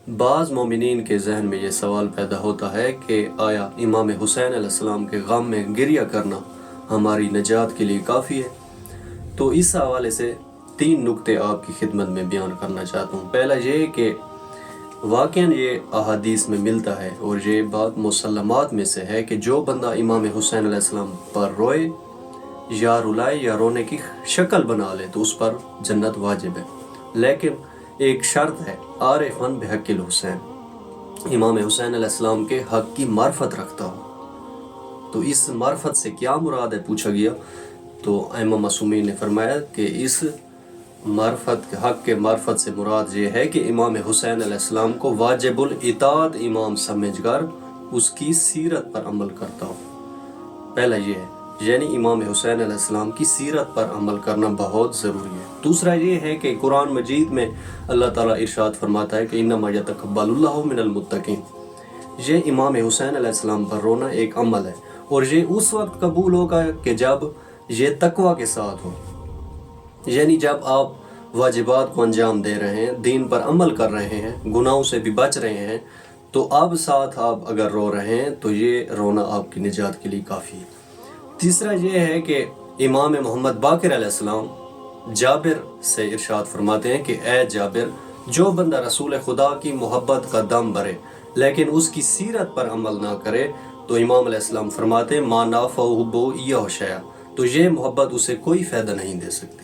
بعض مومنین کے ذہن میں یہ سوال پیدا ہوتا ہے کہ آیا امام حسین علیہ السلام کے غم میں گریہ کرنا ہماری نجات کے لیے کافی ہے؟ تو اس حوالے سے 3 نکتے آپ کی خدمت میں بیان کرنا چاہتا ہوں۔ پہلا یہ کہ واقعاً یہ احادیث میں ملتا ہے اور یہ بات مسلمات میں سے ہے کہ جو بندہ امام حسین علیہ السلام پر روئے یا رلائے یا رونے کی شکل بنا لے تو اس پر جنت واجب ہے، لیکن ایک شرط ہے، عارفاً بحق الحسین، امام حسین علیہ السلام کے حق کی معرفت رکھتا ہو۔ تو اس معرفت سے کیا مراد ہے پوچھا گیا، تو ائمہ معصومین نے فرمایا کہ اس معرفت حق کے معرفت سے مراد یہ ہے کہ امام حسین علیہ السلام کو واجب الاطاعت امام سمجھ کر اس کی سیرت پر عمل کرتا ہو۔ پہلا یہ ہے، یعنی امام حسین علیہ السلام کی سیرت پر عمل کرنا بہت ضروری ہے۔ دوسرا یہ ہے کہ قرآن مجید میں اللہ تعالیٰ ارشاد فرماتا ہے کہ انما یتقبل اللہ من المتقین، یہ امام حسین علیہ السلام پر رونا ایک عمل ہے اور یہ اس وقت قبول ہوگا کہ جب یہ تقوی کے ساتھ ہو، یعنی جب آپ واجبات کو انجام دے رہے ہیں، دین پر عمل کر رہے ہیں، گناہوں سے بھی بچ رہے ہیں، تو اب ساتھ آپ اگر رو رہے ہیں تو یہ رونا آپ کی نجات کے لیے کافی ہے۔ تیسرا یہ ہے کہ امام محمد باقر علیہ السلام جابر سے ارشاد فرماتے ہیں کہ اے جابر، جو بندہ رسول خدا کی محبت کا دم بھرے لیکن اس کی سیرت پر عمل نہ کرے تو امام علیہ السلام فرماتے ہیں ما نافعہ ایہ شیئا، تو یہ محبت اسے کوئی فائدہ نہیں دے سکتی۔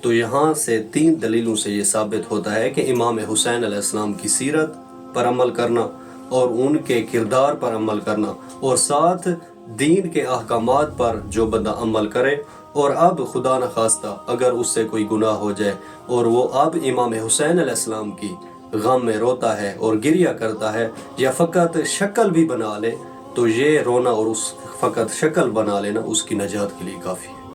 تو یہاں سے 3 دلیلوں سے یہ ثابت ہوتا ہے کہ امام حسین علیہ السلام کی سیرت پر عمل کرنا اور ان کے کردار پر عمل کرنا اور ساتھ دین کے احکامات پر جو بندہ عمل کرے، اور اب خدا نخواستہ اگر اس سے کوئی گناہ ہو جائے اور وہ اب امام حسین علیہ السلام کی غم میں روتا ہے اور گریہ کرتا ہے یا فقط شکل بھی بنا لے، تو یہ رونا اور اس فقط شکل بنا لینا اس کی نجات کے لیے کافی ہے۔